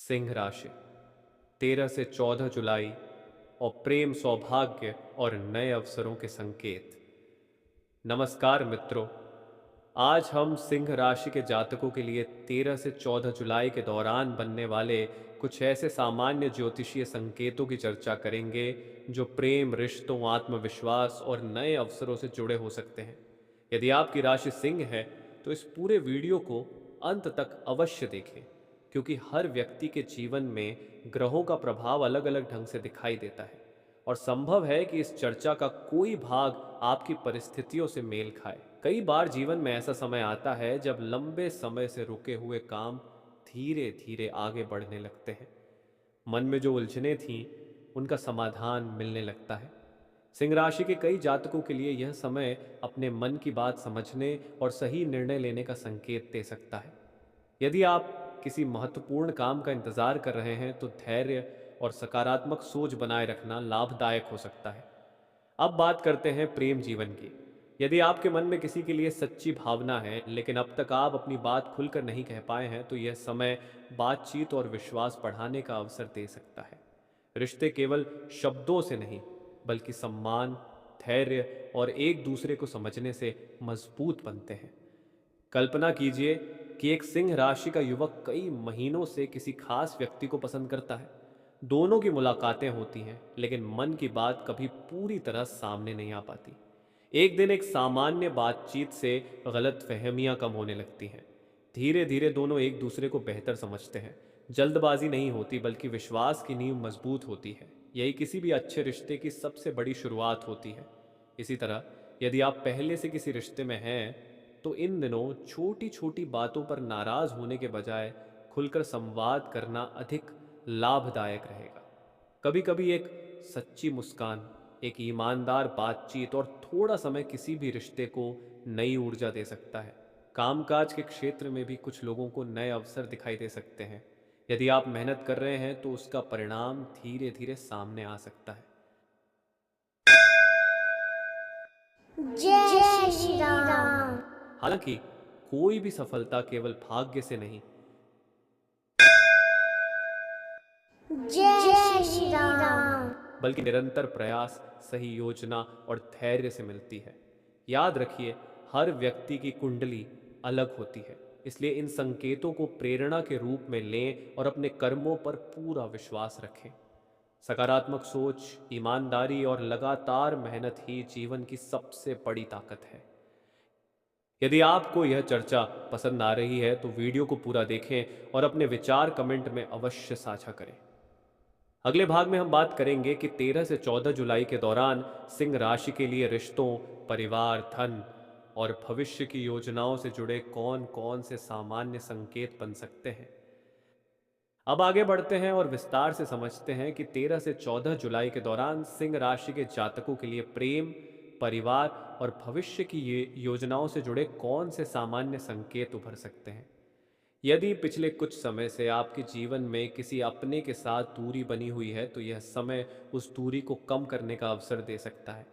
सिंह राशि 13 से 14 जुलाई और प्रेम सौभाग्य और नए अवसरों के संकेत। नमस्कार मित्रों, आज हम सिंह राशि के जातकों के लिए 13 से 14 जुलाई के दौरान बनने वाले कुछ ऐसे सामान्य ज्योतिषीय संकेतों की चर्चा करेंगे जो प्रेम, रिश्तों, आत्मविश्वास और नए अवसरों से जुड़े हो सकते हैं। यदि आपकी राशि सिंह है तो इस पूरे वीडियो को अंत तक अवश्य देखें, क्योंकि हर व्यक्ति के जीवन में ग्रहों का प्रभाव अलग अलग ढंग से दिखाई देता है और संभव है कि इस चर्चा का कोई भाग आपकी परिस्थितियों से मेल खाए। कई बार जीवन में ऐसा समय आता है जब लंबे समय से रुके हुए काम धीरे धीरे आगे बढ़ने लगते हैं। मन में जो उलझनें थीं, उनका समाधान मिलने लगता है। सिंह राशि के कई जातकों के लिए यह समय अपने मन की बात समझने और सही निर्णय लेने का संकेत दे सकता है। यदि आप किसी महत्वपूर्ण काम का इंतजार कर रहे हैं तो धैर्य और सकारात्मक सोच बनाए रखना लाभदायक हो सकता है। अब बात करते हैं प्रेम जीवन की। यदि आपके मन में किसी के लिए सच्ची भावना है लेकिन अब तक आप अपनी बात खुलकर नहीं कह पाए हैं, तो यह समय बातचीत और विश्वास बढ़ाने का अवसर दे सकता है। रिश्ते केवल शब्दों से नहीं, बल्कि सम्मान, धैर्य और एक दूसरे को समझने से मजबूत बनते हैं। कल्पना कीजिए कि एक सिंह राशि का युवक कई महीनों से किसी खास व्यक्ति को पसंद करता है। दोनों की मुलाकातें होती हैं, लेकिन मन की बात कभी पूरी तरह सामने नहीं आ पाती। एक दिन एक सामान्य बातचीत से गलतफहमियां कम होने लगती हैं। धीरे धीरे दोनों एक दूसरे को बेहतर समझते हैं। जल्दबाजी नहीं होती, बल्कि विश्वास की नींव मजबूत होती है। यही किसी भी अच्छे रिश्ते की सबसे बड़ी शुरुआत होती है। इसी तरह यदि आप पहले से किसी रिश्ते में हैं, तो इन दिनों छोटी छोटी बातों पर नाराज होने के बजाय खुलकर संवाद करना अधिक लाभदायक रहेगा। कभी कभी एक सच्ची मुस्कान, एक ईमानदार बातचीत और थोड़ा समय किसी भी रिश्ते को नई ऊर्जा दे सकता है। कामकाज के क्षेत्र में भी कुछ लोगों को नए अवसर दिखाई दे सकते हैं। यदि आप मेहनत कर रहे हैं तो उसका परिणाम धीरे धीरे सामने आ सकता है। जय श्री राम। हालांकि कोई भी सफलता केवल भाग्य से नहीं, जय श्री राम। बल्कि निरंतर प्रयास, सही योजना और धैर्य से मिलती है। याद रखिए, हर व्यक्ति की कुंडली अलग होती है, इसलिए इन संकेतों को प्रेरणा के रूप में लें और अपने कर्मों पर पूरा विश्वास रखें। सकारात्मक सोच, ईमानदारी और लगातार मेहनत ही जीवन की सबसे बड़ी ताकत है। यदि आपको यह चर्चा पसंद आ रही है तो वीडियो को पूरा देखें और अपने विचार कमेंट में अवश्य साझा करें। अगले भाग में हम बात करेंगे कि 13 से 14 जुलाई के दौरान सिंह राशि के लिए रिश्तों, परिवार, धन और भविष्य की योजनाओं से जुड़े कौन कौन से सामान्य संकेत बन सकते हैं। अब आगे बढ़ते हैं और विस्तार से समझते हैं कि 13 से 14 जुलाई के दौरान सिंह राशि के जातकों के लिए प्रेम, परिवार और भविष्य की ये योजनाओं से जुड़े कौन से सामान्य संकेत उभर सकते हैं। यदि पिछले कुछ समय से आपके जीवन में किसी अपने के साथ दूरी बनी हुई है, तो यह समय उस दूरी को कम करने का अवसर दे सकता है।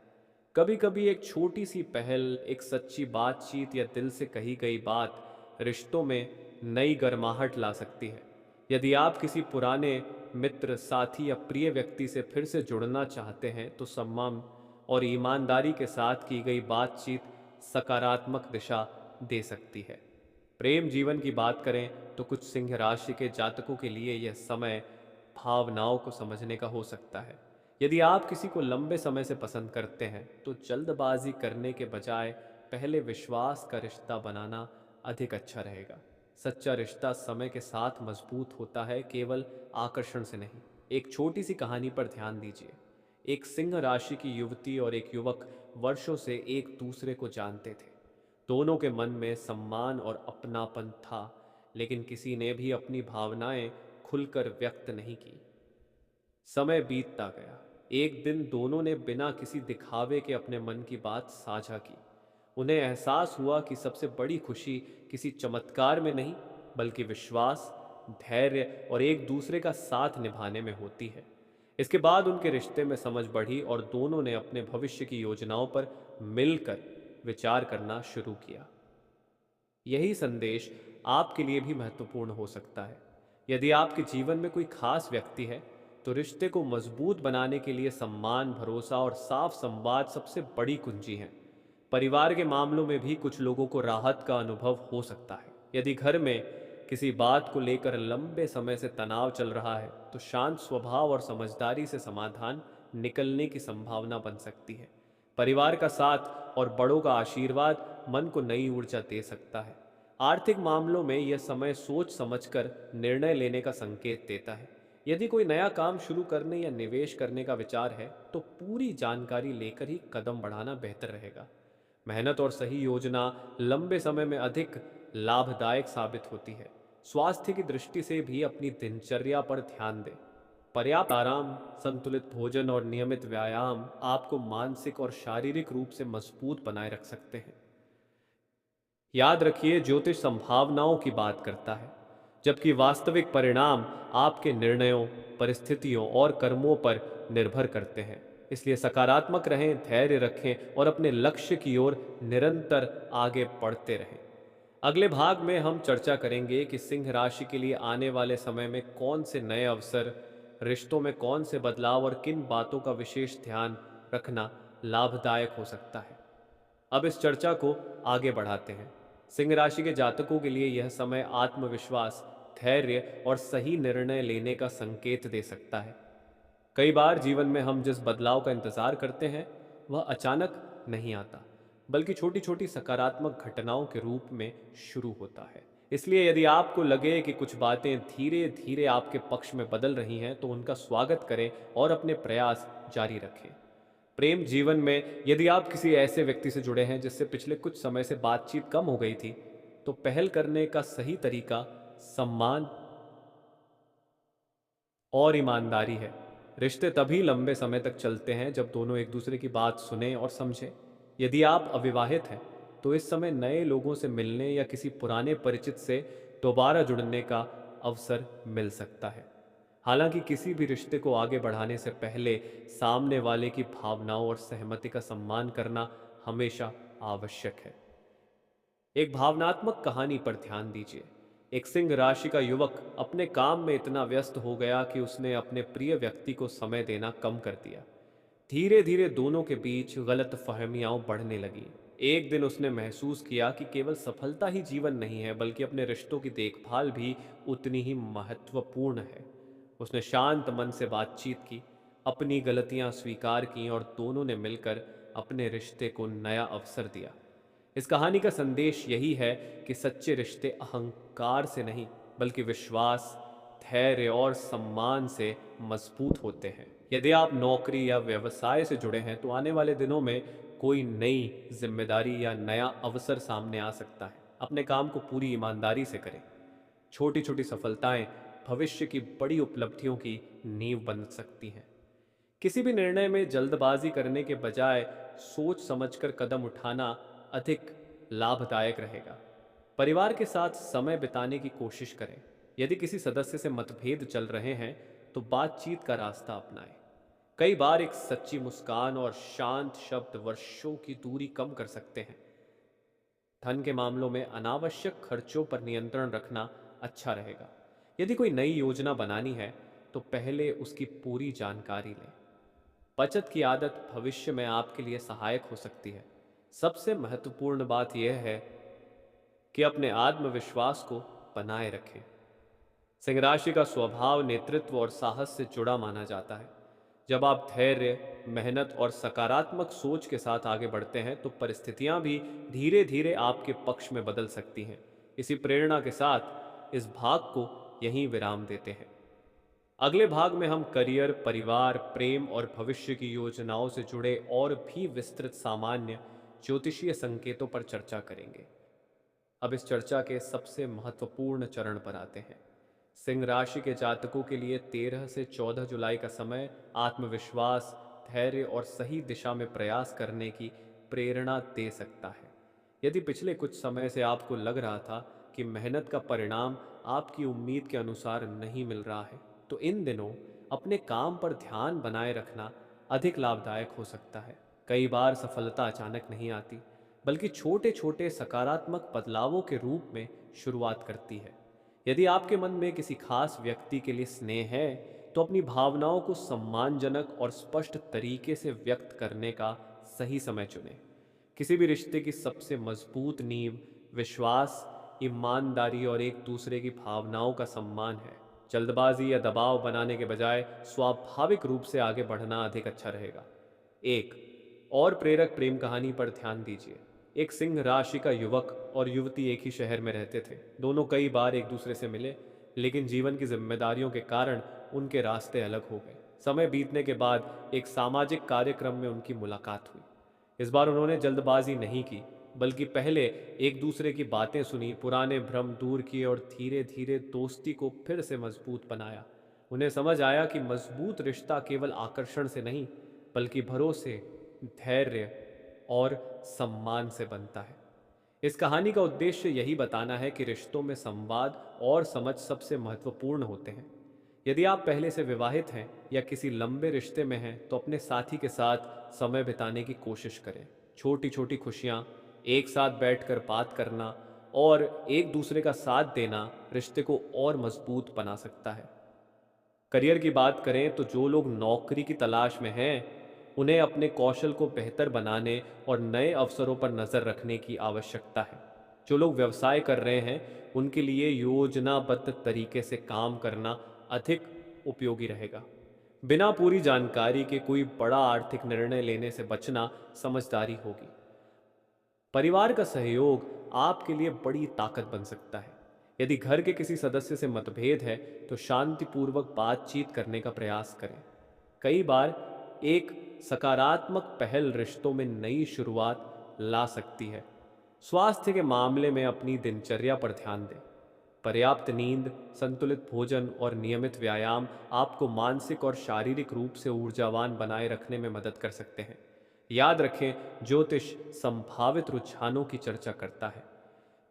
कभी कभी एक छोटी सी पहल, एक सच्ची बातचीत या दिल से कही गई बात रिश्तों में नई गर्माहट ला सकती है। यदि आप किसी पुराने मित्र, साथी या प्रिय व्यक्ति से फिर से जुड़ना चाहते हैं, तो सम्मान और ईमानदारी के साथ की गई बातचीत सकारात्मक दिशा दे सकती है। प्रेम जीवन की बात करें तो कुछ सिंह राशि के जातकों के लिए यह समय भावनाओं को समझने का हो सकता है। यदि आप किसी को लंबे समय से पसंद करते हैं, तो जल्दबाजी करने के बजाय पहले विश्वास का रिश्ता बनाना अधिक अच्छा रहेगा। सच्चा रिश्ता समय के साथ मजबूत होता है, केवल आकर्षण से नहीं। एक छोटी सी कहानी पर ध्यान दीजिए। एक सिंह राशि की युवती और एक युवक वर्षों से एक दूसरे को जानते थे। दोनों के मन में सम्मान और अपनापन था, लेकिन किसी ने भी अपनी भावनाएं खुलकर व्यक्त नहीं की। समय बीतता गया। एक दिन दोनों ने बिना किसी दिखावे के अपने मन की बात साझा की। उन्हें एहसास हुआ कि सबसे बड़ी खुशी किसी चमत्कार में नहीं, बल्कि विश्वास, धैर्य और एक दूसरे का साथ निभाने में होती है। इसके बाद उनके रिश्ते में समझ बढ़ी और दोनों ने अपने भविष्य की योजनाओं पर मिलकर विचार करना शुरू किया। यही संदेश आपके लिए भी महत्वपूर्ण हो सकता है। यदि आपके जीवन में कोई खास व्यक्ति है तो रिश्ते को मजबूत बनाने के लिए सम्मान, भरोसा और साफ संवाद सबसे बड़ी कुंजी है। परिवार के मामलों में भी कुछ लोगों को राहत का अनुभव हो सकता है। यदि घर में किसी बात को लेकर लंबे समय से तनाव चल रहा है तो शांत स्वभाव और समझदारी से समाधान निकलने की संभावना बन सकती है। परिवार का साथ और बड़ों का आशीर्वाद मन को नई ऊर्जा दे सकता है। आर्थिक मामलों में यह समय सोच समझकर निर्णय लेने का संकेत देता है। यदि कोई नया काम शुरू करने या निवेश करने का विचार है तो पूरी जानकारी लेकर ही कदम बढ़ाना बेहतर रहेगा। मेहनत और सही योजना लंबे समय में अधिक लाभदायक साबित होती है। स्वास्थ्य की दृष्टि से भी अपनी दिनचर्या पर ध्यान दें। पर्याप्त आराम, संतुलित भोजन और नियमित व्यायाम आपको मानसिक और शारीरिक रूप से मजबूत बनाए रख सकते हैं। याद रखिए, ज्योतिष संभावनाओं की बात करता है, जबकि वास्तविक परिणाम आपके निर्णयों, परिस्थितियों और कर्मों पर निर्भर करते हैं। इसलिए सकारात्मक रहें, धैर्य रखें और अपने लक्ष्य की ओर निरंतर आगे बढ़ते रहें। अगले भाग में हम चर्चा करेंगे कि सिंह राशि के लिए आने वाले समय में कौन से नए अवसर, रिश्तों में कौन से बदलाव और किन बातों का विशेष ध्यान रखना लाभदायक हो सकता है। अब इस चर्चा को आगे बढ़ाते हैं। सिंह राशि के जातकों के लिए यह समय आत्मविश्वास, धैर्य और सही निर्णय लेने का संकेत दे सकता है। कई बार जीवन में हम जिस बदलाव का इंतजार करते हैं वह अचानक नहीं आता, बल्कि छोटी छोटी सकारात्मक घटनाओं के रूप में शुरू होता है। इसलिए यदि आपको लगे कि कुछ बातें धीरे धीरे आपके पक्ष में बदल रही हैं तो उनका स्वागत करें और अपने प्रयास जारी रखें। प्रेम जीवन में यदि आप किसी ऐसे व्यक्ति से जुड़े हैं जिससे पिछले कुछ समय से बातचीत कम हो गई थी तो पहल करने का सही तरीका सम्मान और ईमानदारी है। रिश्ते तभी लंबे समय तक चलते हैं जब दोनों एक दूसरे की बात सुने और समझें। यदि आप अविवाहित हैं तो इस समय नए लोगों से मिलने या किसी पुराने परिचित से दोबारा जुड़ने का अवसर मिल सकता है। हालांकि किसी भी रिश्ते को आगे बढ़ाने से पहले सामने वाले की भावनाओं और सहमति का सम्मान करना हमेशा आवश्यक है। एक भावनात्मक कहानी पर ध्यान दीजिए। एक सिंह राशि का युवक अपने काम में इतना व्यस्त हो गया कि उसने अपने प्रिय व्यक्ति को समय देना कम कर दिया। धीरे धीरे दोनों के बीच गलत फहमियां बढ़ने लगी। एक दिन उसने महसूस किया कि केवल सफलता ही जीवन नहीं है, बल्कि अपने रिश्तों की देखभाल भी उतनी ही महत्वपूर्ण है। उसने शांत मन से बातचीत की, अपनी गलतियां स्वीकार की और दोनों ने मिलकर अपने रिश्ते को नया अवसर दिया। इस कहानी का संदेश यही है कि सच्चे रिश्ते अहंकार से नहीं बल्कि विश्वास, धैर्य और सम्मान से मजबूत होते हैं। यदि आप नौकरी या व्यवसाय से जुड़े हैं तो आने वाले दिनों में कोई नई जिम्मेदारी या नया अवसर सामने आ सकता है। अपने काम को पूरी ईमानदारी से करें। छोटी छोटी सफलताएं भविष्य की बड़ी उपलब्धियों की नींव बन सकती हैं। किसी भी निर्णय में जल्दबाजी करने के बजाय सोच समझकर कदम उठाना अधिक लाभदायक रहेगा। परिवार के साथ समय बिताने की कोशिश करें। यदि किसी सदस्य से मतभेद चल रहे हैं तो बातचीत का रास्ता अपनाएं। कई बार एक सच्ची मुस्कान और शांत शब्द वर्षों की दूरी कम कर सकते हैं। धन के मामलों में अनावश्यक खर्चों पर नियंत्रण रखना अच्छा रहेगा। यदि कोई नई योजना बनानी है तो पहले उसकी पूरी जानकारी लें। बचत की आदत भविष्य में आपके लिए सहायक हो सकती है। सबसे महत्वपूर्ण बात यह है कि अपने आत्मविश्वास को बनाए रखें। सिंह राशि का स्वभाव नेतृत्व और साहस से जुड़ा माना जाता है। जब आप धैर्य, मेहनत और सकारात्मक सोच के साथ आगे बढ़ते हैं तो परिस्थितियां भी धीरे धीरे आपके पक्ष में बदल सकती हैं। इसी प्रेरणा के साथ इस भाग को यहीं विराम देते हैं। अगले भाग में हम करियर, परिवार, प्रेम और भविष्य की योजनाओं से जुड़े और भी विस्तृत सामान्य ज्योतिषीय संकेतों पर चर्चा करेंगे। अब इस चर्चा के सबसे महत्वपूर्ण चरण पर आते हैं। सिंह राशि के जातकों के लिए 13 से 14 जुलाई का समय आत्मविश्वास, धैर्य और सही दिशा में प्रयास करने की प्रेरणा दे सकता है। यदि पिछले कुछ समय से आपको लग रहा था कि मेहनत का परिणाम आपकी उम्मीद के अनुसार नहीं मिल रहा है तो इन दिनों अपने काम पर ध्यान बनाए रखना अधिक लाभदायक हो सकता है। कई बार सफलता अचानक नहीं आती, बल्कि छोटे छोटे सकारात्मक बदलावों के रूप में शुरुआत करती है। यदि आपके मन में किसी खास व्यक्ति के लिए स्नेह है, तो अपनी भावनाओं को सम्मानजनक और स्पष्ट तरीके से व्यक्त करने का सही समय चुनें। किसी भी रिश्ते की सबसे मजबूत नींव विश्वास, ईमानदारी और एक दूसरे की भावनाओं का सम्मान है। जल्दबाजी या दबाव बनाने के बजाय स्वाभाविक रूप से आगे बढ़ना अधिक अच्छा रहेगा। एक और प्रेरक प्रेम कहानी पर ध्यान दीजिए। एक सिंह राशि का युवक और युवती एक ही शहर में रहते थे। दोनों कई बार एक दूसरे से मिले, लेकिन जीवन की जिम्मेदारियों के कारण उनके रास्ते अलग हो गए। समय बीतने के बाद एक सामाजिक कार्यक्रम में उनकी मुलाकात हुई। इस बार उन्होंने जल्दबाजी नहीं की, बल्कि पहले एक दूसरे की बातें सुनी, पुराने भ्रम दूर किए और धीरे धीरे दोस्ती को फिर से मजबूत बनाया। उन्हें समझ आया कि मजबूत रिश्ता केवल आकर्षण से नहीं, बल्कि भरोसे, धैर्य और सम्मान से बनता है। इस कहानी का उद्देश्य यही बताना है कि रिश्तों में संवाद और समझ सबसे महत्वपूर्ण होते हैं। यदि आप पहले से विवाहित हैं या किसी लंबे रिश्ते में हैं, तो अपने साथी के साथ समय बिताने की कोशिश करें। छोटी छोटी खुशियाँ, एक साथ बैठकर बात करना और एक दूसरे का साथ देना रिश्ते को और मजबूत बना सकता है। करियर की बात करें तो जो लोग नौकरी की तलाश में हैं, उन्हें अपने कौशल को बेहतर बनाने और नए अवसरों पर नज़र रखने की आवश्यकता है। जो लोग व्यवसाय कर रहे हैं, उनके लिए योजनाबद्ध तरीके से काम करना अधिक उपयोगी रहेगा। बिना पूरी जानकारी के कोई बड़ा आर्थिक निर्णय लेने से बचना समझदारी होगी। परिवार का सहयोग आपके लिए बड़ी ताकत बन सकता है। यदि घर के किसी सदस्य से मतभेद है, तो शांतिपूर्वक बातचीत करने का प्रयास करें। कई बार एक सकारात्मक पहल रिश्तों में नई शुरुआत ला सकती है। स्वास्थ्य के मामले में अपनी दिनचर्या पर ध्यान दें। पर्याप्त नींद, संतुलित भोजन और नियमित व्यायाम आपको मानसिक और शारीरिक रूप से ऊर्जावान बनाए रखने में मदद कर सकते हैं। याद रखें, ज्योतिष संभावित रुझानों की चर्चा करता है।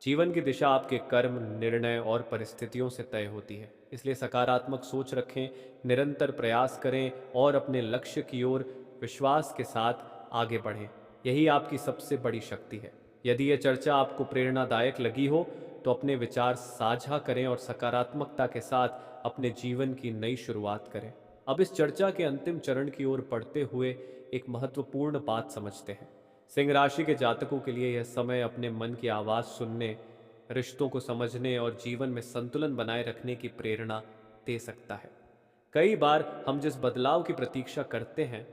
जीवन की दिशा आपके कर्म, निर्णय और परिस्थितियों से तय होती है। इसलिए सकारात्मक सोच रखें, निरंतर प्रयास करें और अपने लक्ष्य की ओर विश्वास के साथ आगे बढ़ें। यही आपकी सबसे बड़ी शक्ति है। यदि यह चर्चा आपको प्रेरणादायक लगी हो, तो अपने विचार साझा करें और सकारात्मकता के साथ अपने जीवन की नई शुरुआत करें। अब इस चर्चा के अंतिम चरण की ओर बढ़ते हुए एक महत्वपूर्ण बात समझते हैं। सिंह राशि के जातकों के लिए यह समय अपने मन की आवाज़ सुनने, रिश्तों को समझने और जीवन में संतुलन बनाए रखने की प्रेरणा दे सकता है। कई बार हम जिस बदलाव की प्रतीक्षा करते हैं,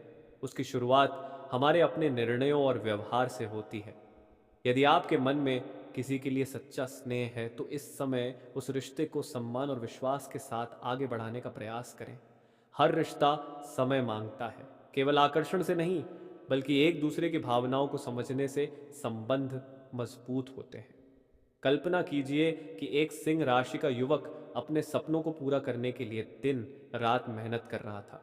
उसकी शुरुआत हमारे अपने निर्णयों और व्यवहार से होती है। यदि आपके मन में किसी के लिए सच्चा स्नेह है, तो इस समय उस रिश्ते को सम्मान और विश्वास के साथ आगे बढ़ाने का प्रयास करें। हर रिश्ता समय मांगता है, केवल आकर्षण से नहीं, बल्कि एक दूसरे की भावनाओं को समझने से संबंध मजबूत होते हैं। कल्पना कीजिए कि एक सिंह राशि का युवक अपने सपनों को पूरा करने के लिए दिन रात मेहनत कर रहा था।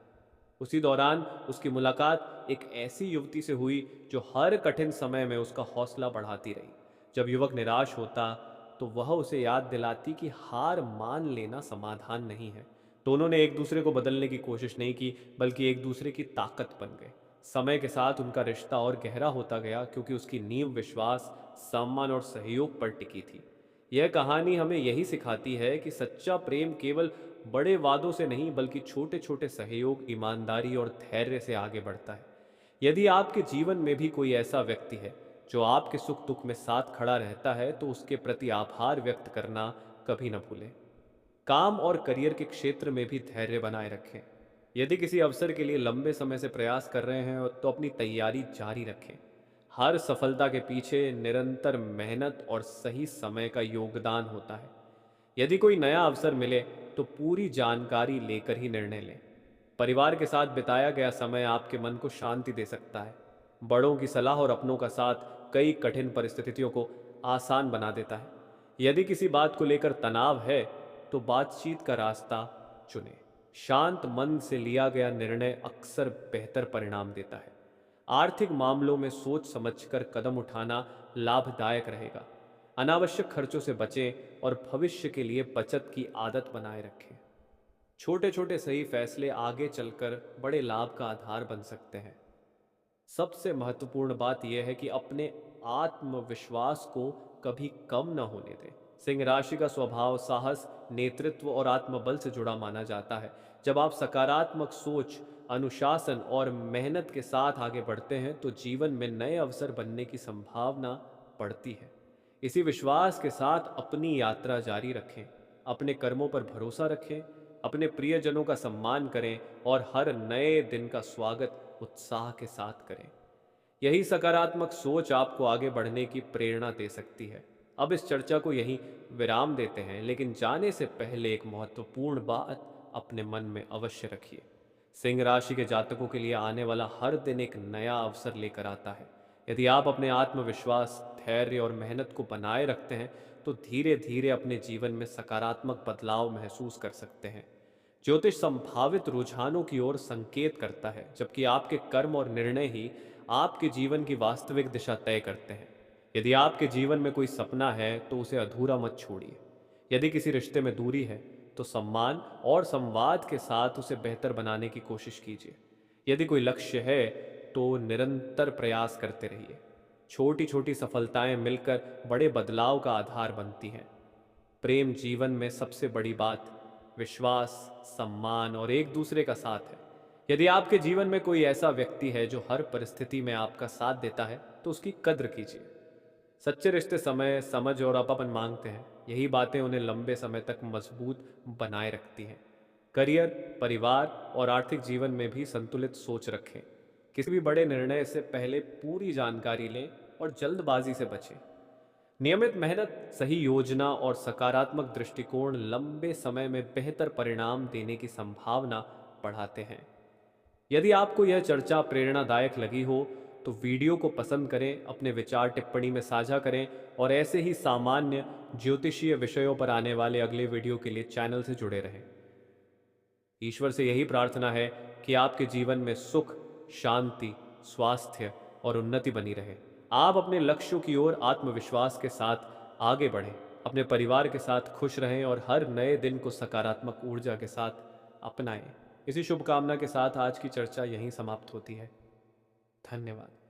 उसी दौरान उसकी मुलाकात एक ऐसी युवती से हुई जो हर कठिन समय में उसका हौसला बढ़ाती रही। जब युवक निराश होता, तो वह उसे याद दिलाती कि हार मान लेना समाधान नहीं है। दोनों ने एक दूसरे को बदलने की कोशिश नहीं की, बल्कि एक दूसरे की ताकत बन गए। समय के साथ उनका रिश्ता और गहरा होता गया, क्योंकि उसकी नींव विश्वास, सम्मान और सहयोग पर टिकी थी। यह कहानी हमें यही सिखाती है कि सच्चा प्रेम केवल बड़े वादों से नहीं, बल्कि छोटे छोटे सहयोग, ईमानदारी और धैर्य से आगे बढ़ता है। यदि आपके जीवन में भी कोई ऐसा व्यक्ति है जो आपके सुख दुख में साथ खड़ा रहता है, तो उसके प्रति आभार व्यक्त करना कभी न भूलें। काम और करियर के क्षेत्र में भी धैर्य बनाए रखें। यदि किसी अवसर के लिए लंबे समय से प्रयास कर रहे हैं, तो अपनी तैयारी जारी रखें। हर सफलता के पीछे निरंतर मेहनत और सही समय का योगदान होता है। यदि कोई नया अवसर मिले, तो पूरी जानकारी लेकर ही निर्णय लें। परिवार के साथ बिताया गया समय आपके मन को शांति दे सकता है। बड़ों की सलाह और अपनों का साथ कई कठिन परिस्थितियों को आसान बना देता है। यदि किसी बात को लेकर तनाव है, तो बातचीत का रास्ता चुनें। शांत मन से लिया गया निर्णय अक्सर बेहतर परिणाम देता है। आर्थिक मामलों में सोच समझकर कदम उठाना लाभदायक रहेगा। अनावश्यक खर्चों से बचें और भविष्य के लिए बचत की आदत बनाए रखें। छोटे छोटे सही फैसले आगे चलकर बड़े लाभ का आधार बन सकते हैं। सबसे महत्वपूर्ण बात यह है कि अपने आत्मविश्वास को कभी कम न होने दें। सिंह राशि का स्वभाव साहस, नेतृत्व और आत्मबल से जुड़ा माना जाता है। जब आप सकारात्मक सोच, अनुशासन और मेहनत के साथ आगे बढ़ते हैं तो जीवन में नए अवसर बनने की संभावना बढ़ती है। इसी विश्वास के साथ अपनी यात्रा जारी रखें, अपने कर्मों पर भरोसा रखें, अपने प्रियजनों का सम्मान करें और हर नए दिन का स्वागत उत्साह के साथ करें। यही सकारात्मक सोच आपको आगे बढ़ने की प्रेरणा दे सकती है। अब इस चर्चा को यहीं विराम देते हैं, लेकिन जाने से पहले एक महत्वपूर्ण बात अपने मन में अवश्य रखिए। सिंह राशि के जातकों के लिए आने वाला हर दिन एक नया अवसर लेकर आता है। यदि आप अपने आत्मविश्वास, धैर्य और मेहनत को बनाए रखते हैं तो धीरे धीरे अपने जीवन में सकारात्मक बदलाव महसूस कर सकते हैं। ज्योतिष संभावित रुझानों की ओर संकेत करता है, जबकि आपके कर्म और निर्णय ही आपके जीवन की वास्तविक दिशा तय करते हैं। यदि आपके जीवन में कोई सपना है तो उसे अधूरा मत छोड़िए। यदि किसी रिश्ते में दूरी है तो सम्मान और संवाद के साथ उसे बेहतर बनाने की कोशिश कीजिए। यदि कोई लक्ष्य है तो निरंतर प्रयास करते रहिए। छोटी छोटी सफलताएं मिलकर बड़े बदलाव का आधार बनती हैं। प्रेम जीवन में सबसे बड़ी बात विश्वास, सम्मान और एक दूसरे का साथ है। यदि आपके जीवन में कोई ऐसा व्यक्ति है जो हर परिस्थिति में आपका साथ देता है तो उसकी कद्र कीजिए। सच्चे रिश्ते समय, समझ और अपनापन मांगते हैं। यही बातें उन्हें लंबे समय तक मजबूत बनाए रखती हैं। करियर, परिवार और आर्थिक जीवन में भी संतुलित सोच रखें। किसी भी बड़े निर्णय से पहले पूरी जानकारी लें और जल्दबाजी से बचें। नियमित मेहनत, सही योजना और सकारात्मक दृष्टिकोण लंबे समय में बेहतर परिणाम देने की संभावना बढ़ाते हैं। यदि आपको यह चर्चा प्रेरणादायक लगी हो तो वीडियो को पसंद करें, अपने विचार टिप्पणी में साझा करें और ऐसे ही सामान्य ज्योतिषीय विषयों पर आने वाले अगले वीडियो के लिए चैनल से जुड़े रहें। ईश्वर से यही प्रार्थना है कि आपके जीवन में सुख, शांति, स्वास्थ्य और उन्नति बनी रहे। आप अपने लक्ष्यों की ओर आत्मविश्वास के साथ आगे बढ़ें, अपने परिवार के साथ खुश रहें और हर नए दिन को सकारात्मक ऊर्जा के साथ अपनाएं। इसी शुभकामना के साथ आज की चर्चा यहीं समाप्त होती है। धन्यवाद।